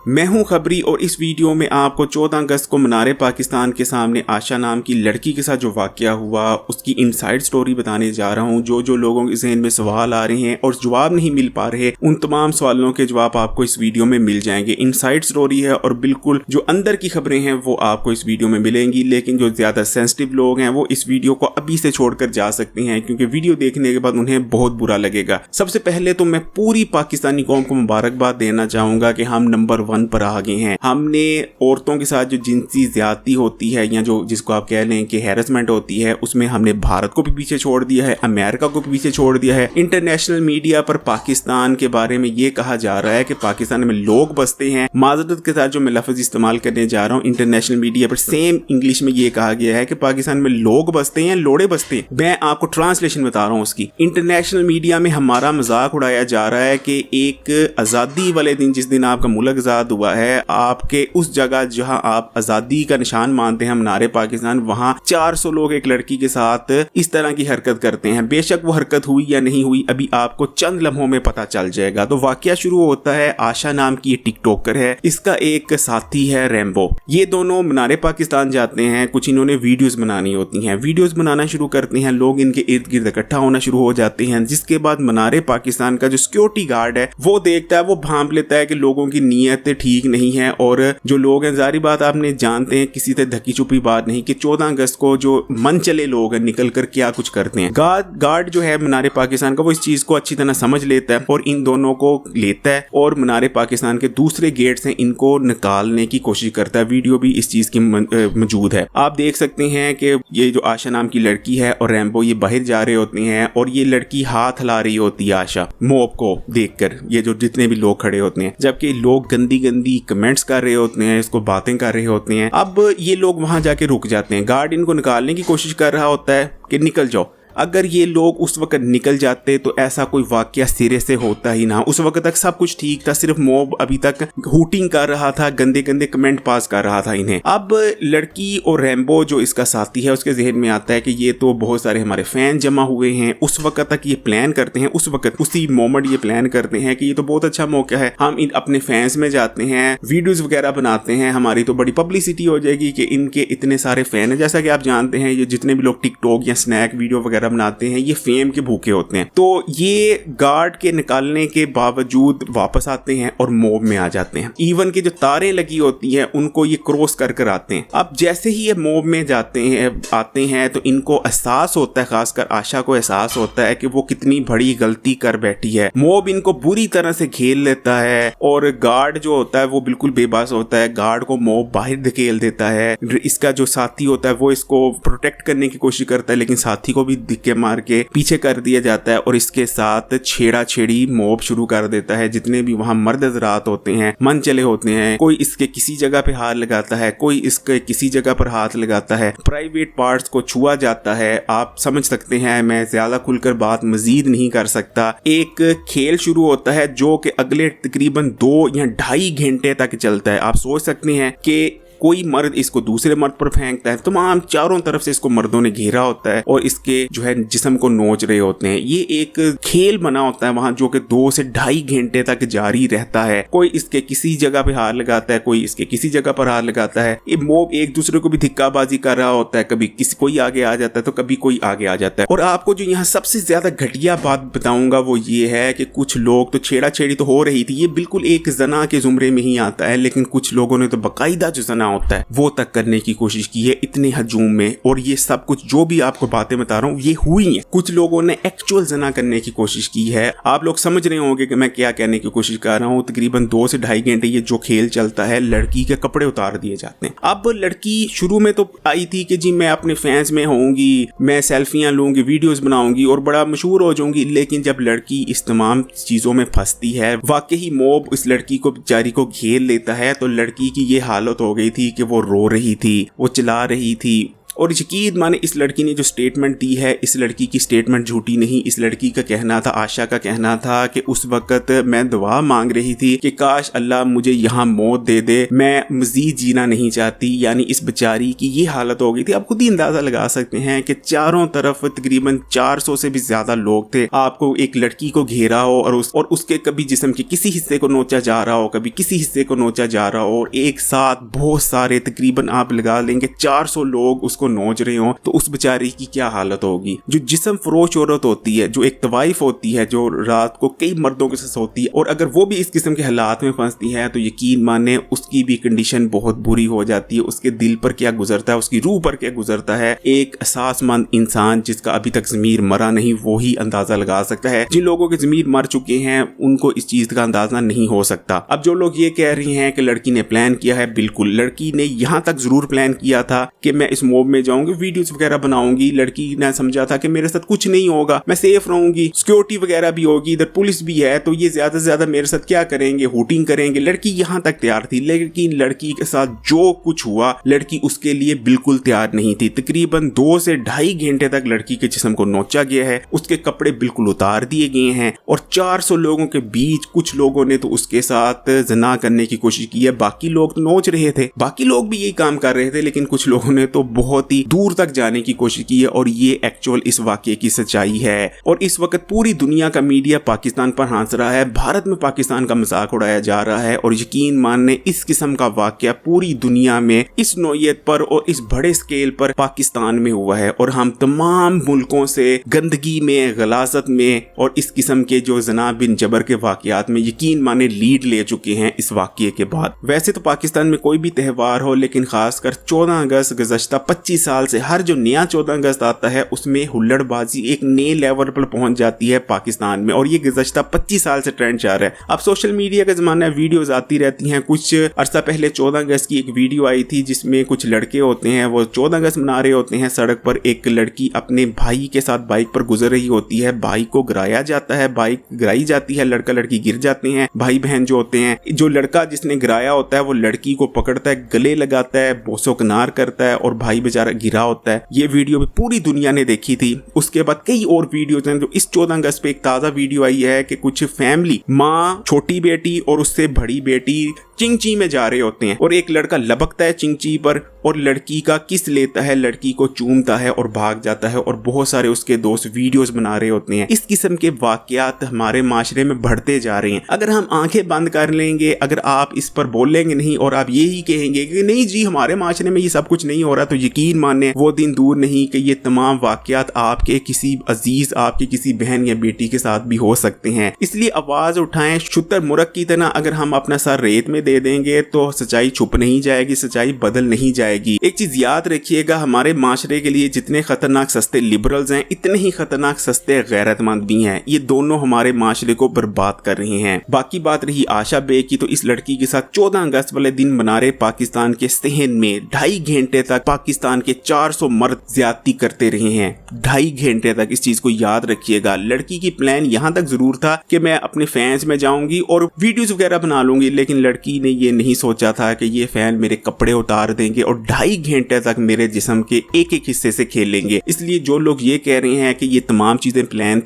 मैं हूं खबरी और इस वीडियो में आपको 14 अगस्त को मनारे पाकिस्तान के सामने आशा नाम की लड़की के साथ जो वाकया हुआ उसकी इनसाइड स्टोरी बताने जा रहा हूं। जो लोगों के जहन में सवाल आ रहे हैं और जवाब नहीं मिल पा रहे, उन तमाम सवालों के जवाब आपको इस वीडियो में मिल जाएंगे। इनसाइड स्टोरी है और बिल्कुल जो अंदर की खबरें हैं वो आपको इस वीडियो में मिलेंगी, लेकिन जो ज्यादा सेंसिटिव लोग हैं वो इस वीडियो को अभी से छोड़कर जा सकते हैं, क्योंकि वीडियो देखने के बाद उन्हें बहुत बुरा लगेगा। सबसे पहले तो मैं पूरी पाकिस्तानी कौम को मुबारकबाद देना चाहूंगा कि हम नंबर 1 पर आ गए हैं। हमने औरतों के साथ जो जिनसी ज्यादती होती है या जो जिसको आप कह लें कि हैरेसमेंट होती है, उसमें हमने भारत को भी पीछे छोड़ दिया है, अमेरिका को भी पीछे छोड़ दिया है। इंटरनेशनल मीडिया पर पाकिस्तान के बारे में ये कहा जा रहा है कि पाकिस्तान में लोग बसते हैं। माजरत के साथ जो मैं लफ्ज इस्तेमाल करने जा रहा हूँ, इंटरनेशनल मीडिया पर सेम इंग्लिश में ये कहा गया है कि पाकिस्तान में लोग बसते हैं, लोड़े बसते हैं। मैं आपको ट्रांसलेशन बता रहा हूँ उसकी। इंटरनेशनल मीडिया में हमारा मजाक उड़ाया जा रहा है कि एक आजादी वाले दिन, जिस दिन आपका मुल्क आजाद हुआ है, आपके उस जगह जहां आप आजादी का निशान मानते हैं मनारे पाकिस्तान, वहां 400 लोग एक लड़की के साथ इस तरह की हरकत करते हैं। बेशक वो हरकत हुई या नहीं हुई अभी आपको चंद लम्हों में पता चल जाएगा। तो वाकया शुरू होता है, आशा नाम की टिकटॉकर है, इसका एक साथी है रैम्बो। ये दोनों मनारे पाकिस्तान जाते हैं, कुछ इन्होंने वीडियोस बनानी होती हैं। वीडियोस बनाना शुरू करते हैं, लोग इनके इर्द गिर्द इकट्ठा होना शुरू हो जाते हैं, जिसके बाद मनारे पाकिस्तान का जो सिक्योरिटी गार्ड है वो देखता है, वो भांप लेता है कि लोगों की नीयत ठीक नहीं है। और जो लोग हैं, जारी बात आपने जानते हैं, किसी से धक्की चुपी बात नहीं कि 14 अगस्त को जो मन चले लोग हैं निकल कर क्या कुछ करते हैं। गार्ड जो है मनारे पाकिस्तान का, वो इस चीज को अच्छी तरह समझ लेता है और इन दोनों को लेता है और मनारे पाकिस्तान के दूसरे गेट से इनको निकालने की कोशिश करता है। वीडियो भी इस चीज की मौजूद है। आप देख सकते हैं कि ये जो आशा नाम की लड़की है और रैम्बो ये बाहर जा रहे होते हैं और ये लड़की हाथ हिला रही होती है आशा मॉब को देखकर, ये जो जितने भी लोग खड़े होते हैं, जबकि लोग गंदी गंदी कमेंट्स कर रहे होते हैं, इसको बातें कर रहे होते हैं। अब ये लोग वहां जाके रुक जाते हैं। गार्ड इनको निकालने की कोशिश कर रहा होता है कि निकल जाओ। अगर ये लोग उस वक्त निकल जाते तो ऐसा कोई वाकया सिरे से होता ही ना। उस वक्त तक सब कुछ ठीक था, सिर्फ मॉब अभी तक हूटिंग कर रहा था, गंदे गंदे कमेंट पास कर रहा था इन्हें। अब लड़की और रैम्बो जो इसका साथी है, उसके जहन में आता है कि ये तो बहुत सारे हमारे फैन जमा हुए हैं। उस वक्त तक ये प्लान करते हैं, उसी मोमेंट ये प्लान करते हैं कि ये तो बहुत अच्छा मौका है, हम इन अपने फैंस में जाते हैं, वीडियोस वगैरह बनाते हैं, हमारी तो बड़ी पब्लिसिटी हो जाएगी कि इनके इतने सारे फैन है। जैसा कि आप जानते हैं, ये जितने भी लोग टिकटॉक या स्नैक वीडियो वगैरह बनाते हैं, ये फेम के भूखे होते हैं। तो ये गार्ड के निकालने के बावजूद वापस आते हैं और मॉब में आ जाते हैं। इवन के जो तारें लगी होती हैं उनको ये क्रॉस कर आते हैं। अब जैसे ही ये मॉब में आते हैं तो इनको एहसास होता है, खासकर आशा को एहसास होता है कि वो कितनी बड़ी गलती कर बैठी है। मॉब इनको बुरी तरह से घेर लेता है और गार्ड जो होता है वो बिल्कुल बेबस होता है। गार्ड को मॉब बाहर धकेल देता है। इसका जो साथी होता है वो इसको प्रोटेक्ट करने की कोशिश करता है, लेकिन साथी को भी धक्के मार के पीछे कर दिया जाता है और इसके साथ छेड़ा छेड़ी मॉब शुरू कर देता है। जितने भी वहां मर्द हज़रात होते हैं, मन चले होते हैं, कोई इसके किसी जगह पे हाथ लगाता है, कोई इसके किसी जगह पर हाथ लगाता है, प्राइवेट पार्ट्स को छुआ जाता है। आप समझ सकते हैं, मैं ज्यादा खुलकर बात मजीद नहीं कर सकता। एक खेल शुरू होता है जो कि अगले तकरीबन 2 या 2.5 घंटे तक चलता है। आप सोच सकते हैं कि कोई मर्द इसको दूसरे मर्द पर फेंकता है, तमाम चारों तरफ से इसको मर्दों ने घेरा होता है और इसके जो है जिस्म को नोच रहे होते हैं। ये एक खेल बना होता है वहां, जो कि 2 से 2.5 घंटे तक जारी रहता है। कोई इसके किसी जगह पे हाथ लगाता है, कोई इसके किसी जगह पर हाथ लगाता है। ये मॉब एक दूसरे को भी धिक्काबाजी कर रहा होता है, कभी किसी कोई आगे आ जाता है तो कभी कोई आगे आ जाता है। और आपको जो यहाँ सबसे ज्यादा घटिया बात बताऊंगा वो ये है कि कुछ लोग तो छेड़ा छेड़ी तो हो रही थी, ये बिल्कुल एक जना के जुमरे में ही आता है, लेकिन कुछ लोगों ने तो बाकायदा जो जना होता है वो तक करने की कोशिश की है इतने हजूम में। और ये सब कुछ जो भी आपको बातें बता रहा हूँ ये हुई हैं। कुछ लोगों ने एक्चुअल जना करने की कोशिश की है। आप लोग समझ रहे होंगे कि मैं क्या कहने की कोशिश कर रहा हूँ। तकरीबन 2 से 2.5 घंटे ये जो खेल चलता है, लड़की के कपड़े उतार दिए जाते हैं। अब लड़की शुरू में तो आई थी कि जी मैं अपने फैंस में होंगी, मैं सेल्फियां लूंगी, वीडियोस बनाऊंगी और बड़ा मशहूर हो जाऊंगी। लेकिन जब लड़की इस तमाम चीजों में फंसती है, वाकई मॉब इस लड़की को बेचारी को घेर लेता है, तो लड़की की ये हालत हो गई थी कि वो रो रही थी, वो चिल्ला रही थी, और यकीन माने इस लड़की ने जो स्टेटमेंट दी है, इस लड़की की स्टेटमेंट झूठी नहीं। इस लड़की का कहना था, आशा का कहना था कि उस वक्त मैं दुआ मांग रही थी कि काश अल्लाह मुझे यहाँ मौत दे दे, मैं मजीद जीना नहीं चाहती। यानी इस बेचारी की ये हालत हो गई थी। आप खुद ही अंदाजा लगा सकते हैं कि चारों तरफ तकरीबन 400 से भी ज्यादा लोग थे। आपको एक लड़की को घेरा हो और उसके कभी जिस्म के किसी हिस्से को नोचा जा रहा हो, कभी किसी हिस्से को नोचा जा रहा हो, और एक साथ बहुत सारे तकरीबन आप लगा लेंगे 400 लोग उसको नोच रहे हो, तो उस बेचारी की क्या हालत होगी। जो जिस्म फरोश औरत होती है, जो एक तवाइफ होती है, जो रात को कई मर्दों के साथ होती है, और अगर वो भी इस किस्म के हालात में फंसती है तो यकीन माने उसकी भी कंडीशन बहुत बुरी हो जाती है। उसके दिल पर क्या गुजरता है, उसकी रूह पर क्या गुजरता है, एक एहसासमंद इंसान जिसका अभी तक ज़मीर मरा नहीं वो ही अंदाजा लगा सकता है। जिन लोगों के ज़मीर मर चुके हैं उनको इस चीज का अंदाजा नहीं हो सकता। अब जो लोग ये कह रही हैं कि लड़की ने प्लान किया है, बिल्कुल लड़की ने यहाँ तक जरूर प्लान किया था कि मैं इस मॉब में जाऊंगी, वीडियोस वगैरह बनाऊंगी। लड़की ने समझा था कि मेरे साथ कुछ नहीं होगा, मैं सेफ रहूंगी, सिक्योरिटी वगैरह भी होगी, इधर पुलिस भी है, तो ये ज्यादा से ज्यादा मेरे साथ क्या करेंगे, हुटिंग करेंगे। लड़की यहाँ तक तैयार थी, लेकिन लड़की के साथ जो कुछ हुआ, लड़की उसके लिए बिल्कुल तैयार नहीं थी। तकरीबन 2 से ढाई घंटे तक लड़की के जिस्म को नोचा गया है, उसके कपड़े बिल्कुल उतार दिए गए हैं, और 400 लोगों के बीच कुछ लोगों ने तो उसके साथ जना करने की कोशिश की है। बाकी लोग तो नोच रहे थे, बाकी लोग भी यही काम कर रहे थे, लेकिन कुछ लोगों ने तो बहुत ही दूर तक जाने की कोशिश की है। और ये एक्चुअल इस वाकये की सच्चाई है। और इस वक्त पूरी दुनिया का मीडिया पाकिस्तान पर हंस रहा है, भारत में पाकिस्तान का मजाक उड़ाया जा रहा है। और यकीन मानने इस किस्म का वाकया पूरी दुनिया में इस नौयत पर और इस बड़े स्केल पर पाकिस्तान में हुआ है। और हम तमाम मुल्कों से गंदगी में, गलाजत में और इस किस्म के जो जना बिन जबर के वाकयात में यकीन माने लीड ले चुके हैं इस वाकये के बाद। वैसे तो पाकिस्तान में कोई भी त्यौहार हो, लेकिन खासकर 14 अगस्त गुज़श्ता 25 साल से हर जो नया 14 अगस्त आता है उसमें हुल्लड़बाजी एक नए लेवल पर पहुंच जाती है पाकिस्तान में। और ये गुज़श्ता 25 साल से ट्रेंड चल रहा है। अब सोशल मीडिया का जमाना, वीडियोस आती रहती हैं। कुछ अरसा पहले 14 अगस्त की एक वीडियो आई थी जिसमें कुछ लड़के होते हैं, वो 14 अगस्त मना रहे होते हैं। सड़क पर एक लड़की अपने भाई के साथ बाइक पर गुजर रही होती है, भाई को गिराया जाता है, बाइक गिराई जाती है, लड़का लड़की गिर जाते हैं। भाई बहन जो होते हैं, जो लड़का जिसने गिराया होता है वो लड़की को पकड़ता है, गले लगाता है, बोसो किनार करता है, और भाई बेचारा गिरा होता है। ये वीडियो भी पूरी दुनिया ने देखी थी। उसके बाद कई और वीडियोज हैं। जो इस 14 अगस्त पे एक ताज़ा वीडियो आई है कि कुछ फैमिली, माँ, छोटी बेटी और उससे बड़ी बेटी चिंची में जा रहे होते हैं, और एक लड़का लपकता है चिंची पर और लड़की का किस लेता है, लड़की को चूमता है और भाग जाता है। और बहुत सारे उसके दोस्त वीडियोस बना रहे होते हैं। इस किस्म के वाकयात हमारे माशरे में बढ़ते जा रहे हैं। अगर हम आंखें बंद कर लेंगे, अगर आप इस पर बोलेंगे नहीं और आप यही कहेंगे कि नहीं जी हमारे माशरे में ये सब कुछ नहीं हो रहा, तो यकीन माने वो दिन दूर नहीं कि ये तमाम वाकयात आपके किसी अजीज, आपकी किसी बहन या बेटी के साथ भी हो सकते हैं। इसलिए आवाज उठाएं शुतर मुरक की तरह। अगर हम अपना सर रेत में दे देंगे तो सच्चाई छुप नहीं जाएगी, सच्चाई बदल नहीं जाएगी। एक चीज याद रखिएगा, हमारे माशरे के लिए जितने खतरनाक सस्ते लिबरल्स हैं, इतने ही खतरनाक सस्ते गैरतमंद भी हैं। ये दोनों हमारे माशरे को बर्बाद कर रहे हैं। बाकी बात रही आशा बे की, तो इस लड़की के साथ 14 अगस्त वाले दिन मना रहे पाकिस्तान के सहन में 2.5 घंटे तक पाकिस्तान के 400 मर्द ज्यादती करते रहे हैं। 2.5 घंटे तक। इस चीज को याद रखिएगा। लड़की की प्लान यहां तक जरूर था कि मैं अपने फैंस में जाऊंगी और वीडियोस वगैरह बना लूंगी, लेकिन लड़की ने ये नहीं सोचा था कि ये फैन मेरे कपड़े उतार देंगे और 2.5 घंटे तक मेरे जिस्म के एक एक हिस्से से खेलेंगे। इसलिए जो लोग ये कह रहे हैं कि ये तमाम चीजें प्लान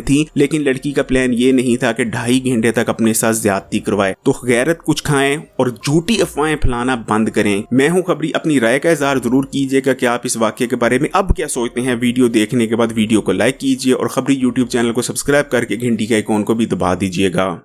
थी, लेकिन लड़की का प्लान ये नहीं था कि 2.5 घंटे तक अपने साथ ज्यादती करवाए। तो गैरत कुछ खाएं और झूठी अफवाहें फैलाना बंद करें। मैं हूं खबरी, अपनी राय का इजहार जरूर कीजिएगा कि आप इस वाकये के बारे में अब क्या सोचते हैं। वीडियो देखने के बाद वीडियो को लाइक कीजिए और खबरी यूट्यूब चैनल को सब्सक्राइब करके घंटी के आइकॉन को भी दबा दीजिएगा।